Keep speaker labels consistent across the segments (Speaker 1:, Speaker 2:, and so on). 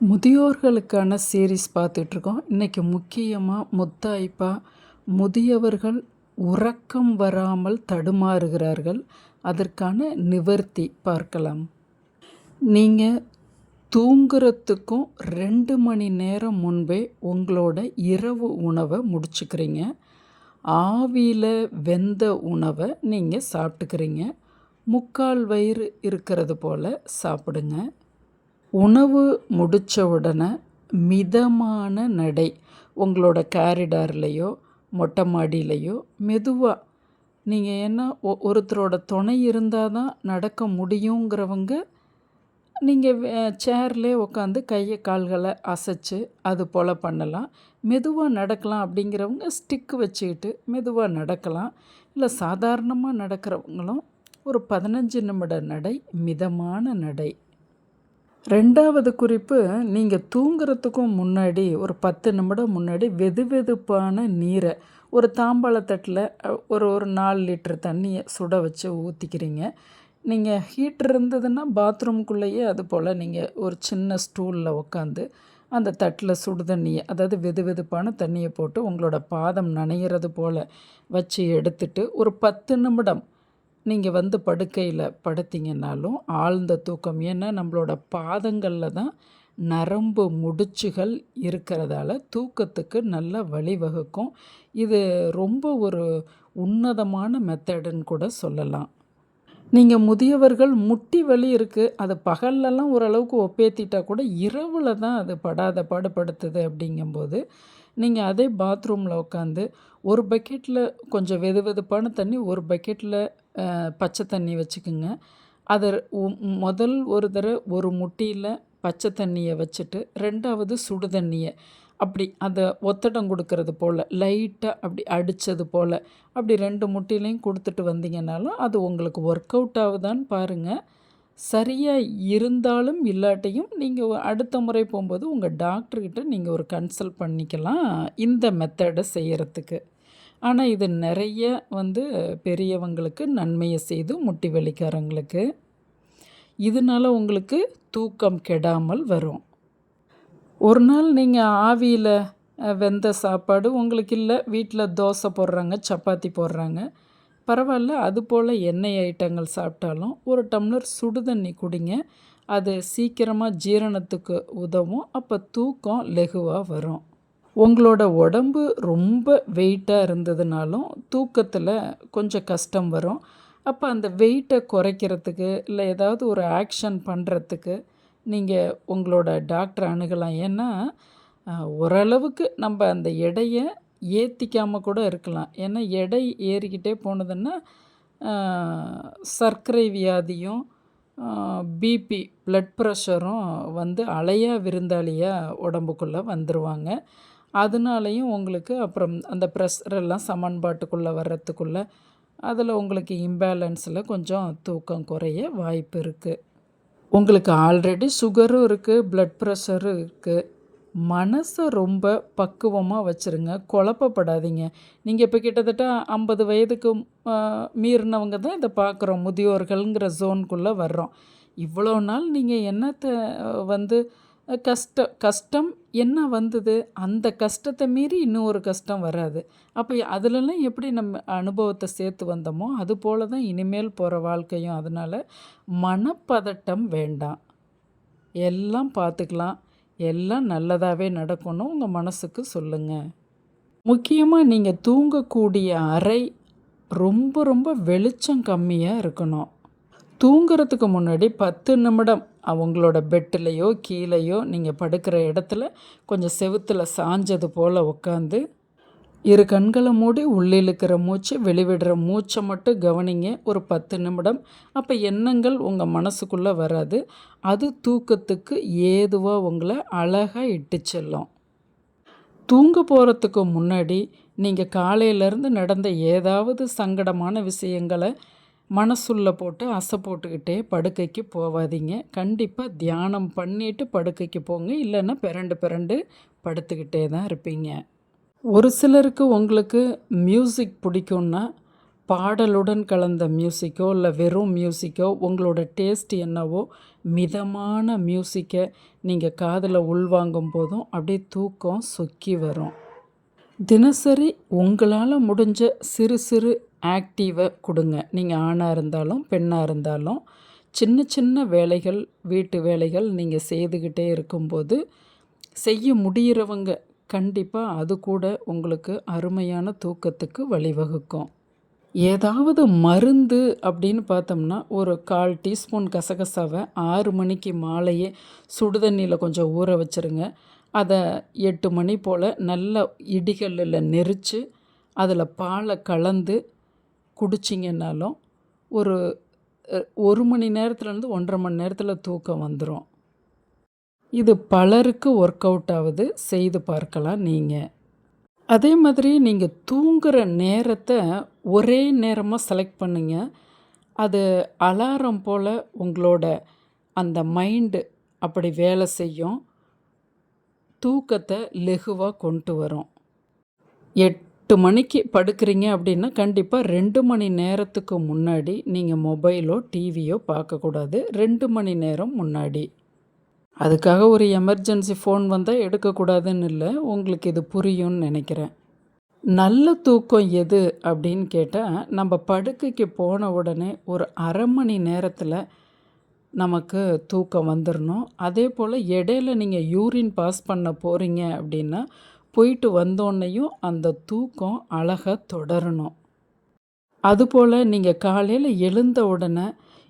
Speaker 1: முதியோர்களுக்கான series பார்த்துட்ருக்கோம். இன்றைக்கி முக்கியமாக முத்தாய்ப்பா முதியவர்கள் உறக்கம் வராமல் தடுமாறுகிறார்கள். அதற்கான நிவர்த்தி பார்க்கலாம். நீங்கள் தூங்குறதுக்கும் 2 மணி நேரம் முன்பே உங்களோட இரவு உணவை முடிச்சுக்கிறீங்க. ஆவியில் வெந்த உணவை நீங்கள் சாப்பிட்டுக்கிறீங்க. 3/4 வயிறு இருக்கிறது போல் சாப்பிடுங்க. உணவு முடித்த உடனே மிதமான நடை உங்களோட காரிடார்லேயோ மொட்டை மாடியிலையோ மெதுவாக நீங்கள் ஏன்னா ஒருத்தரோட துணை இருந்தால் தான் நடக்க முடியுங்கிறவங்க நீங்கள் சேர்லேயே உட்காந்து கையை கால்களை அசைச்சு அது போல் பண்ணலாம். மெதுவாக நடக்கலாம் அப்படிங்கிறவங்க ஸ்டிக்கு வச்சுக்கிட்டு மெதுவாக நடக்கலாம். இல்லை சாதாரணமாக நடக்கிறவங்களும் ஒரு 15 நிமிட நடை மிதமான நடை. 2வது குறிப்பு, நீங்கள் தூங்குறதுக்கும் முன்னாடி ஒரு 10 நிமிடம் முன்னாடி வெதுவெதுப்பான நீரை ஒரு தாம்பாளத்தட்டில் ஒரு 4 லிட்டர் தண்ணியை சுட வச்சு ஊற்றிக்கிறீங்க. நீங்கள் ஹீட்டர் இருந்ததுன்னா பாத்ரூம்குள்ளேயே அது போல் நீங்கள் ஒரு சின்ன ஸ்டூலில் உட்காந்து அந்த தட்டில் சுடு தண்ணியை, அதாவது வெதுவெதுப்பான தண்ணியை போட்டு உங்களோட பாதம் நனைகிறது போல் வச்சு எடுத்துட்டு ஒரு 10 நிமிடம் நீங்கள் வந்து படுக்கையில் படுத்திங்கன்னாலும் ஆழ்ந்த தூக்கம். ஏன்னா நம்மளோட பாதங்களில் தான் நரம்பு முடிச்சுகள் இருக்கிறதால தூக்கத்துக்கு நல்ல வழிவகுக்கும். இது ரொம்ப ஒரு உன்னதமான மெத்தடுன்னு கூட சொல்லலாம். நீங்கள் முதியவர்கள் முட்டி வலி இருக்குது, அது பகல்லலாம் ஓரளவுக்கு ஒப்பேற்றிட்டா கூட இரவில் தான் அது படாத பாடுபடுத்துது. அப்படிங்கும்போது நீங்கள் அதே பாத்ரூமில் உட்காந்து ஒரு பக்கெட்டில் கொஞ்சம் வெதுவெதுப்பான தண்ணி, ஒரு பக்கெட்டில் பச்சை தண்ணி வச்சுக்குங்க. அதை முதல் ஒரு தடவை ஒரு முட்டியில் பச்சை தண்ணியை வச்சுட்டு 2வது சுடு தண்ணியை அப்படி அதை ஒத்தடம் கொடுக்கறது போல் லைட்டாக அப்படி அடித்தது போல் அப்படி 2 முட்டிலையும் கொடுத்துட்டு வந்தீங்கன்னாலும் அது உங்களுக்கு ஒர்க் அவுட் ஆகுதான்னு பாருங்கள். சரியாக இருந்தாலும் இல்லாட்டியும் நீங்கள் அடுத்த முறை போகும்போது உங்கள் டாக்டர்கிட்ட நீங்கள் ஒரு கன்சல்ட் பண்ணிக்கலாம் இந்த மெத்தடை செய்கிறதுக்கு. ஆனால் இது நிறைய பெரியவங்களுக்கு நன்மையை செய்து முட்டி வலிக்காரங்களுக்கு. இதனால் உங்களுக்கு தூக்கம் கெடாமல் வரும். ஒரு நாள் நீங்கள் ஆவியில் வெந்த சாப்பாடு உங்களுக்கு இல்லை, வீட்டில் தோசை போடுறாங்க, சப்பாத்தி போடுறாங்க, பரவாயில்ல. அதுபோல் எண்ணெய் ஐட்டங்கள் சாப்பிட்டாலும் ஒரு டம்ளர் சுடு தண்ணி குடிங்க. அது சீக்கிரமாக ஜீரணத்துக்கு உதவும். அப்போ தூக்கம் லெகுவாக வரும். உங்களோட உடம்பு ரொம்ப வெயிட்டாக இருந்ததுனாலும் தூக்கத்தில் கொஞ்சம் கஷ்டம் வரும். அப்போ அந்த வெயிட்டை குறைக்கிறதுக்கு இல்லை ஏதாவது ஒரு ஆக்ஷன் பண்ணுறதுக்கு நீங்கள் உங்களோட டாக்டரை அணுகலாம். ஏன்னா ஓரளவுக்கு நம்ம அந்த எடையை ஏற்றிக்காமல் கூட இருக்கலாம். ஏன்னா எடை ஏறிக்கிட்டே போனதுன்னா சர்க்கரை வியாதியும் பிபி பிளட் ப்ரெஷரும் அலையா விருந்தாளியாக உடம்புக்குள்ளே வந்துடுவாங்க. அதனாலையும் உங்களுக்கு அப்புறம் அந்த ப்ரெஷரெல்லாம் சமன்பாட்டுக்குள்ளே வர்றதுக்குள்ளே அதில் உங்களுக்கு இம்பேலன்ஸில் கொஞ்சம் தூக்கம் குறைய வாய்ப்பு இருக்குது. உங்களுக்கு ஆல்ரெடி சுகரும் இருக்குது, பிளட் ப்ரெஷரும் இருக்குது. மனசை ரொம்ப பக்குவமாக வச்சுருங்க, குழப்பப்படாதீங்க. நீங்கள் இப்போ கிட்டத்தட்ட 50 வயதுக்கு மீறினவங்க தான் இதை பார்க்குறோம், முதியோர்கள்ங்கிற ஜோனுக்குள்ளே வர்றோம். இவ்வளோ நாள் நீங்கள் என்னத்தை கஷ்டம் என்ன வந்தது, அந்த கஷ்டத்தை மீறி இன்னும் ஒரு கஷ்டம் வராது. அப்போ அதிலெல்லாம் எப்படி நம்ம அனுபவத்தை சேர்த்து வந்தோமோ அது போல தான் இனிமேல் போகிற வாழ்க்கையும். அதனால் மனப்பதட்டம் வேண்டாம், எல்லாம் பார்த்துக்கலாம், எல்லாம் நல்லதாகவே நடக்கணும் உங்கள் மனசுக்கு சொல்லுங்கள். முக்கியமாக நீங்கள் தூங்கக்கூடிய அறை ரொம்ப ரொம்ப வெளிச்சம் கம்மியாக இருக்கணும். தூங்குறதுக்கு முன்னாடி 10 நிமிடம் அவங்களோட பெட்டிலையோ கீழேயோ நீங்கள் படுக்கிற இடத்துல கொஞ்சம் செவுத்தில் சாஞ்சது போல் உட்காந்து 2 கண்களை மூடி உள்ளிழுக்கிற மூச்சு வெளிவிடுற மூச்சை மட்டும் கவனிங்க ஒரு 10 நிமிடம். அப்போ எண்ணங்கள் உங்கள் மனசுக்குள்ளே வராது. அது தூக்கத்துக்கு ஏதுவாக உங்களை அழகாக இட்டு செல்லும். தூங்க போகிறதுக்கு முன்னாடி நீங்கள் காலையிலேருந்து நடந்த ஏதாவது சங்கடமான விஷயங்களை மனசுள்ள போட்டு அசை போட்டுக்கிட்டே படுக்கைக்கு போகாதீங்க. கண்டிப்பாக தியானம் பண்ணிவிட்டு படுக்கைக்கு போங்க, இல்லைன்னா பிறண்டு படுத்துக்கிட்டே தான் இருப்பீங்க. ஒரு சிலருக்கு உங்களுக்கு மியூசிக் பிடிக்கும்னா பாடலுடன் கலந்த மியூசிக்கோ இல்லை வெறும் மியூசிக்கோ, உங்களோட டேஸ்ட் என்னவோ மிதமான மியூசிக்கை நீங்கள் காதில் உள்வாங்கும் போதும் அப்படியே தூக்கம் சொக்கி வரும். தினசரி உங்களால் முடிஞ்ச சிறு சிறு ஆக்டிவை கொடுங்க. நீங்கள் ஆணாக இருந்தாலும் பெண்ணாக இருந்தாலும் சின்ன சின்ன வேலைகள், வீட்டு வேலைகள் நீங்கள் செய்துக்கிட்டே இருக்கும்போது செய்ய முடிகிறவங்க கண்டிப்பாக அது கூட உங்களுக்கு அருமையான தூக்கத்துக்கு வழிவகுக்கும். ஏதாவது மருந்து அப்படின்னு பார்த்தோம்னா, ஒரு 1/4 டீஸ்பூன் கசகசாவை 6 மணிக்கு மாலையே சுடுதண்ணியில் கொஞ்சம் ஊற வச்சுருங்க. அதை 8 மணி போல் நல்லா இடிகல்லில் நெரிச்சு அதில் பாலை கலந்து குடிச்சிங்கன்னாலும் ஒரு 1 மணி நேரத்துலேருந்து 1.5 மணி நேரத்தில் தூக்கம் வந்துடும். இது பலருக்கு ஒர்க் அவுட் ஆகுது, செய்து பார்க்கலாம் நீங்கள். அதே மாதிரி நீங்கள் தூங்குகிற நேரத்தை ஒரே நேரமாக செலக்ட் பண்ணுங்க. அது அலாரம் போல் உங்களோட அந்த மைண்டு அப்படி வேலை செய்யும். தூக்கத்தை லெகுவாக கொண்டு வரும். 8 மணிக்கு படுக்கிறீங்க அப்படின்னா கண்டிப்பாக 2 மணி நேரத்துக்கு முன்னாடி நீங்கள் மொபைலோ டிவியோ பார்க்கக்கூடாது. 2 மணி நேரம் முன்னாடி. அதுக்காக ஒரு எமர்ஜென்சி ஃபோன் வந்தால் எடுக்கக்கூடாதுன்னு இல்லை, உங்களுக்கு இது புரியும்னு நினைக்கிறேன். நல்ல தூக்கம் எது அப்படின்னு கேட்டால், நம்ம படுக்கைக்கு போன உடனே ஒரு 1/2 மணி நேரத்தில் நமக்கு தூக்கம் வந்துடணும். அதே போல் இடையில நீங்கள் யூரின் பாஸ் பண்ண போகிறீங்க அப்படின்னா போயிட்டு வந்தோடனையும் அந்த தூக்கம் அழகாக தொடரணும். அதுபோல் நீங்கள் காலையில் எழுந்த உடனே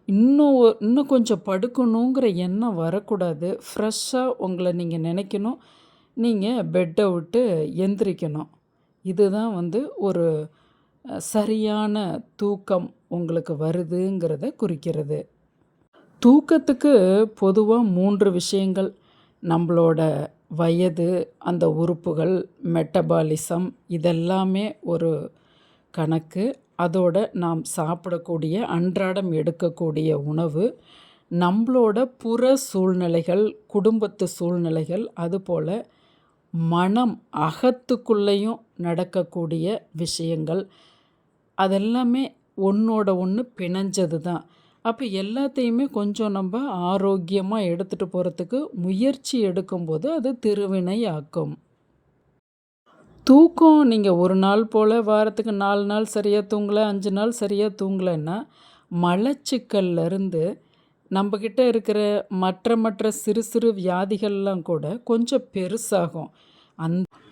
Speaker 1: இன்னும் கொஞ்சம் படுக்கணுங்கிற எண்ணம் வரக்கூடாது. ஃப்ரெஷ்ஷாக உங்களை நீங்கள் நினைக்கணும். நீங்கள் பெட்டை விட்டு எந்திரிக்கணும். இதுதான் ஒரு சரியான தூக்கம் உங்களுக்கு வருதுங்கிறத குறிக்கிறது. தூக்கத்துக்கு பொதுவாக 3 விஷயங்கள். நம்மளோட வயது, அந்த உறுப்புகள், மெட்டபாலிசம் இதெல்லாமே ஒரு கணக்கு. அதோட நாம் சாப்பிடக்கூடிய அன்றாடம் எடுக்கக்கூடிய உணவு, நம்மளோட புற சூழ்நிலைகள், குடும்பத்து சூழ்நிலைகள், அதுபோல் மனம் அகத்துக்குள்ளேயும் நடக்கக்கூடிய விஷயங்கள், அதெல்லாமே ஒன்றோட ஒன்று பிணைஞ்சது தான். அப்போ எல்லாத்தையுமே கொஞ்சம் நம்ம ஆரோக்கியமாக எடுத்துகிட்டு போகிறதுக்கு முயற்சி எடுக்கும்போது அது திருவினை ஆக்கும். தூக்கம் நீங்கள் ஒரு நாள் போல் வாரத்துக்கு 4 நாள் சரியாக தூங்கலை, 5 நாள் சரியாக தூங்கலைன்னா மலச்சிக்கல்லேருந்து நம்மக்கிட்ட இருக்கிற மற்ற சிறு சிறு வியாதிகள்லாம் கூட கொஞ்சம் பெருசாகும்.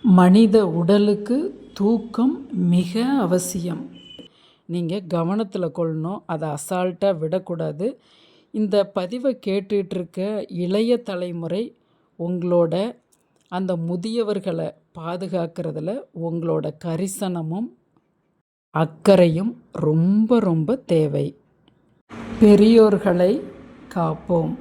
Speaker 1: மனித உடலுக்கு தூக்கம் மிக அவசியம். நீங்கள் கவனத்தில் கொள்ளணும், அதை அசால்ட்டாக விடக்கூடாது. இந்த பதிவை கேட்டுட்ருக்க இளைய தலைமுறை உங்களோட அந்த முதியவர்களை பாதுகாக்கிறதுல உங்களோட கரிசனமும் அக்கறையும் ரொம்ப ரொம்ப தேவை. பெரியோர்களை காப்போம்.